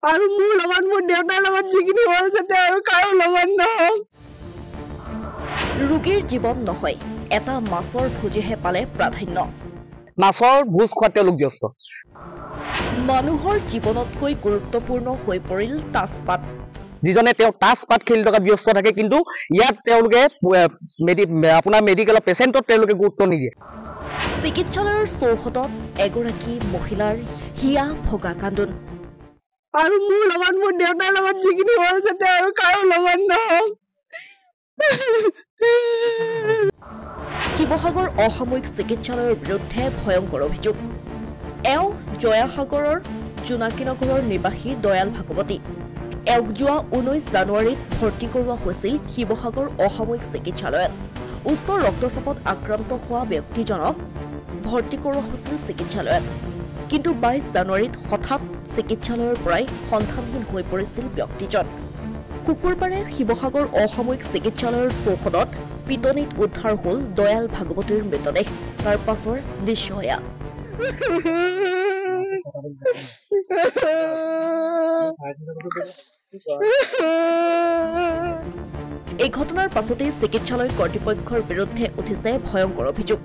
আৰু মোৰ লগত মোৰ দেউতাৰ লগত যিখিনি হ'ল যাতে আৰু কাৰো লগত নহওক। ৰোগীৰ জীৱন নহয়, এটা মাছৰ ভোজেহে পালে প্ৰাধান্য। মাছৰ ভোজ খোৱাত তেওঁলোক ব্যস্ত। মানুহৰ জীৱনতকৈ গুৰুত্বপূৰ্ণ হৈ পৰিল তাচপাত। যিজনে তেওঁ তাচপাত খেলি থকা ব্যস্ত থাকে, কিন্তু ইয়াত তেওঁলোকে আপোনাৰ মেডিকেলৰ পেচেণ্টত তেওঁলোকে গুৰুত্ব নিদিয়ে। চিকিৎসালয়ৰ চৌহদত এগৰাকী মহিলাৰ হিয়া ভগা কান্দোন। আৰু মোৰ লগত মোৰ দেউতাৰ লগত যিখিনি হ'ল যাতে আৰু কাৰো লগত নহওক। শিৱসাগৰ অসামৰিক চিকিৎসালয়ৰ বিৰুদ্ধে ভয়ংকৰ অভিযোগ। এওঁ জয়াসাগৰৰ জোনাকীনগৰৰ নিবাসী দয়াল ভাগৱতী। এওঁক যোৱা 19 জানুৱাৰীত ভৰ্তি কৰোৱা হৈছিল শিৱসাগৰ অসামৰিক চিকিৎসালয়ত। উচ্চ ৰক্তচাপত আক্ৰান্ত হোৱা ব্যক্তিজনক ভৰ্তি কৰোৱা হৈছিল চিকিৎসালয়ত। কিন্তু 22 জানুৱাৰীত হঠাৎ চিকিৎসালয়ৰ পৰাই সন্ধানহীন হৈ পৰিছিল ব্যক্তিজন। শুকুৰবাৰে শিৱসাগৰ অসামৰিক চিকিৎসালয়ৰ চৌহদত পিটনিত উদ্ধাৰ হ'ল দয়াল ভাগৱতীৰ মৃতদেহ। তাৰ পাছৰ দৃশ্য এয়া। এই ঘটনাৰ পাছতেই চিকিৎসালয় কৰ্তৃপক্ষৰ বিৰুদ্ধে উঠিছে ভয়ংকৰ অভিযোগ।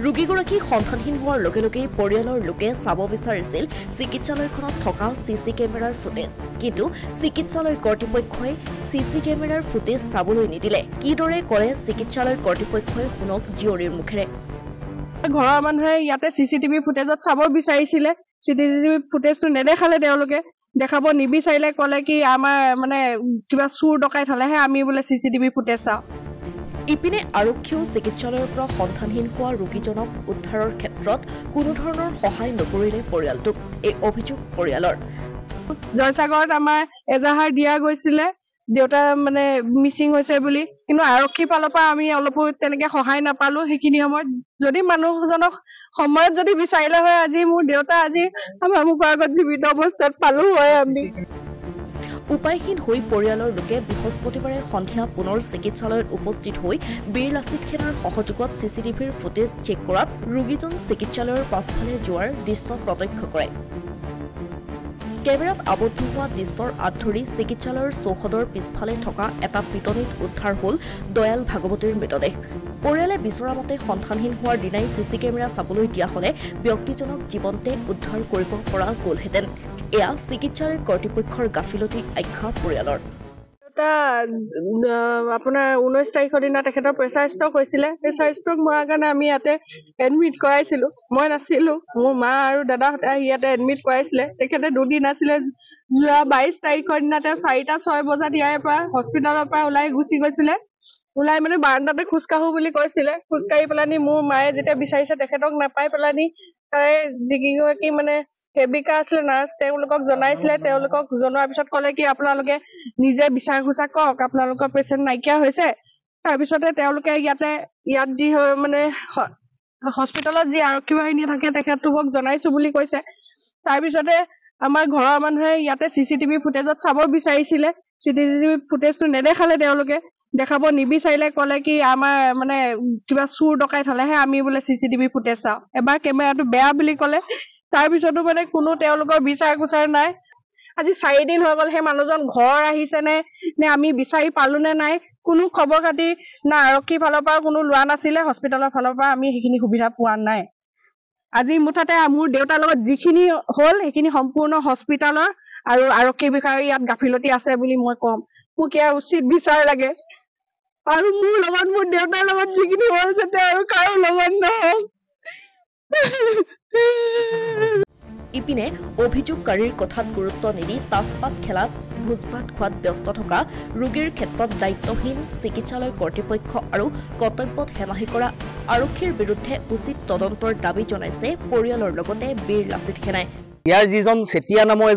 ৰোগীগৰাকী সন্ধানহীন হোৱাৰ লগে লগেই পৰিয়ালৰ লোকে চাব বিচাৰিছিল চিকিৎসালয়খনত থকা চিচি কেমেৰাৰ ফুটেজ। কিন্তু চিকিৎসালয় কৰ্তৃপক্ষই চিচি কেমেৰাৰ ফুটেজ চাবলৈ নিদিলে। কিদৰে কৰে চিকিৎসালয় কৰ্তৃপক্ষই শুনক জীয়ৰীৰ মুখেৰে। ঘৰৰ মানুহে ইয়াতে চিচিটিভি ফুটেজত চাব বিচাৰিছিলে, চিচিটিভি ফুটেজটো নেদেখালে। তেওঁলোকে দেখাব নিবিচাৰিলে, ক'লে কি আমাৰ মানে কিবা চুৰ ডকাইত হলেহে আমি বোলে চিচিটিভি ফুটেজ চাওঁ। ইপিনে আৰক্ষীয়েও চিকিৎসালয়ৰ পৰা সন্ধানহীন হোৱা ৰোগীজনক উদ্ধাৰৰ ক্ষেত্ৰত কোনো ধৰণৰ সহায় নকৰিলে পৰিয়ালটোক। এই অভিযোগ পৰিয়ালৰ। জয়সাগৰত আমাৰ এজাহাৰ দিয়া গৈছিলে দেউতা মানে মিচিং হৈছে বুলি, কিন্তু আৰক্ষী ফালৰ পৰা আমি অলপো তেনেকে সহায় নাপালো। সেইখিনি সময়ত যদি মানুহজনক সময়ত যদি বিচাৰিলে হয়, আজি মোৰ দেউতা আজি আমাৰ মুখৰ আগত জীৱিত অৱস্থাত পালো হয় আমি। উপায়হীন হৈ পৰিয়ালৰ লোকে বৃহস্পতিবাৰে সন্ধিয়া পুনৰ চিকিৎসালয়ত উপস্থিত হৈ বীৰ লাচিত সেনাৰ সহযোগত চিচিটিভিৰ ফুটেজ চেক কৰাত ৰোগীজন চিকিৎসালয়ৰ পাছফালে যোৱাৰ দৃশ্য প্ৰত্যক্ষ কৰে। কেমেৰাত আবদ্ধ হোৱা দৃশ্যৰ আঁত ধৰি চিকিৎসালয়ৰ চৌহদৰ পিছফালে থকা এটা পিটনিত উদ্ধাৰ হ'ল দয়াল ভাগৱতীৰ মৃতদেহ। পৰিয়ালে বিচৰা মতে সন্ধানহীন হোৱাৰ দিনাই চিচি কেমেৰা চাবলৈ দিয়া হলে ব্যক্তিজনক জীৱন্তে উদ্ধাৰ কৰিব পৰা গ'লহেঁতেন। এয়া চিকিৎসালয় কৰ্তৃপক্ষৰ গাফিলতি আখ্যা পৰিয়ালৰ। আপোনাৰ 19 তাৰিখৰ দিনা তেখেতৰ প্ৰেচাৰ ষ্ট্ৰক হৈছিলে। প্ৰেচাৰ ষ্ট্ৰক হোৱাৰ কাৰণে আমি ইয়াতে এডমিট কৰাইছিলো। মই নাছিলো, মোৰ মা আৰু দাদাহঁতে ইয়াতে এডমিট কৰাইছিলে। তেখেতে দুদিন আছিলে। যোৱা 22 তাৰিখৰ দিনা তেওঁ 4:06 বজাত ইয়াৰ পৰা হস্পিটালৰ পৰা ওলাই গুচি গৈছিলে। ওলাই মানে বাৰাণ্ডাতে খোজকাঢ়ো বুলি কৈছিলে। খোজকাঢ়ি পেলানি মোৰ মায়ে যেতিয়া বিচাৰিছে তেখেতক নাপাই পেলানি তাই যিগৰাকী মানে সেৱিকা আছিলে নাৰ্ছ, তেওঁলোকক জনাইছিলে। তেওঁলোকক জনোৱাৰ পিছত ক'লে কি আপোনালোকে নিজে বিচাৰ খোঁচা কৰক, আপোনালোকৰ পেচেণ্ট নাইকিয়া হৈছে। তাৰপিছতে তেওঁলোকে ইয়াত যি মানে হস্পিটালত যি আৰক্ষী বাহিনী থাকে তেখেতলোকক জনাইছো বুলি কৈছে। তাৰপিছতে আমাৰ ঘৰৰ মানুহে ইয়াতে চিচিটিভি ফুটেজত চাব বিচাৰিছিলে, চিচিটিভি ফুটেজটো নেদেখালে। তেওঁলোকে দেখাব নিবিচাৰিলে, ক'লে কি আমাৰ মানে কিবা চুৰ ডকাইত হলেহে আমি বোলে চিচিটিভি ফুটেজ চাওঁ। এবাৰ কেমেৰাটো বেয়া বুলি ক'লে। তাৰপিছতো মানে কোনো তেওঁলোকৰ বিচাৰ কুচাৰ নাই। আজি 4 দিন হৈ গ'ল। সেই মানুহজন ঘৰ আহিছে নে আমি বিচাৰি পালো নে নাই, কোনো খবৰ খাতি না আৰক্ষী ফালৰ পৰা কোনো লোৱা নাছিলে, হস্পিটালৰ ফালৰ পৰা আমি সেইখিনি সুবিধা পোৱা নাই। আজি মুঠতে মোৰ দেউতাৰ লগত যিখিনি হ'ল সেইখিনি সম্পূৰ্ণ হস্পিটালৰ আৰু আৰক্ষী বিষয়াৰ ইয়াত গাফিলতি আছে বুলি মই ক'ম। মোক ইয়াৰ উচিত বিচাৰ লাগে। আৰু মোৰ লগত মোৰ দেউতাৰ লগত যিখিনি হ'ল যাতে আৰু কাৰো লগত নহওক। ইপিনে অভিযোগকাৰীৰ কথাত গুৰুত্ব নিদি তাচপাত খেলাত ভোজভাত খোৱাত ব্যস্ত থকা ৰোগীৰ ক্ষেত্ৰত দায়িত্বহীন চিকিৎসালয় কৰ্তৃপক্ষ আৰু কৰ্তব্যত হেমাহি কৰা আৰক্ষীৰ বিৰুদ্ধে উচিত তদন্তৰ দাবী জনাইছে পৰিয়ালৰ লগতে বীৰ লাচিত সেনাই। ইয়াৰ যিজন চেতিয়া নামৰ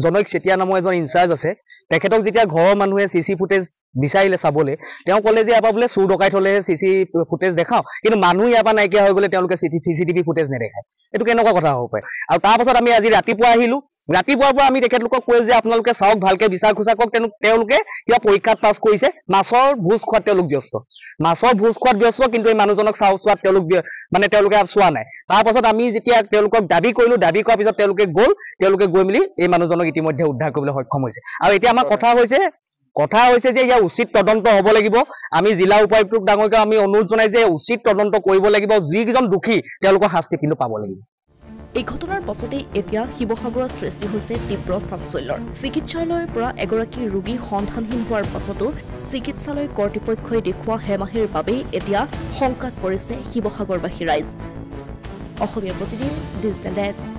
জনৈক চেতিয়া নামৰ এজন ইনচাৰ্জ আছে, তেখেতক যেতিয়া ঘৰৰ মানুহে চিচি ফুটেজ বিচাৰিলে চাবলৈ, তেওঁ ক'লে যে ইয়াৰ পৰা বোলে চুৰ ডকাইত হলেহে চিচি ফুটেজ দেখাওঁ, কিন্তু মানুহ ইয়াৰ পৰা নাইকিয়া হৈ গ'লে তেওঁলোকে চিচিটিভি ফুটেজ নেদেখায়। এইটো কেনেকুৱা কথা হ'ব পাৰে? আৰু তাৰ পাছত আমি আজি ৰাতিপুৱা আহিলো। ৰাতিপুৱাৰ পৰা আমি তেখেতলোকক কৈ যে আপোনালোকে চাওক ভালকে বিচাৰ খোচাকক তেওঁলোকে কিবা পৰীক্ষাত পাছ কৰিছে মাছৰ ভোজ খোৱাত তেওঁলোক ব্যস্ত কিন্তু এই মানুহজনক চোৱাত তেওঁলোকে চোৱা নাই তাৰ পাছত আমি যেতিয়া তেওঁলোকক দাবী কৰিলো দাবী কৰাৰ পিছত তেওঁলোকে গৈ মেলি এই মানুহজনক ইতিমধ্যে উদ্ধাৰ কৰিবলৈ সক্ষম হৈছে আৰু এতিয়া আমাৰ কথা হৈছে যে ইয়াৰ উচিত তদন্ত হ'ব লাগিব আমি জিলা উপায়ুক্তক ডাঙৰকে আমি অনুৰোধ জনাই যে উচিত তদন্ত কৰিব লাগিব যিকেইজন দোষী তেওঁলোকৰ শাস্তি কিন্তু পাব লাগিব এই ঘটনাৰ পাছতেই এতিয়া শিৱসাগৰত সৃষ্টি হৈছে তীব্ৰ চাঞ্চল্যৰ চিকিৎসালয়ৰ পৰা এগৰাকী ৰোগী সন্ধানহীন হোৱাৰ পাছতো চিকিৎসালয় কৰ্তৃপক্ষই দেখুওৱা হেমাহিৰ বাবেই এতিয়া শংকাত পৰিছে শিৱসাগৰবাসী ৰাইজ অসমীয়া প্ৰতিদিন ডিজিটেল ডেস্ক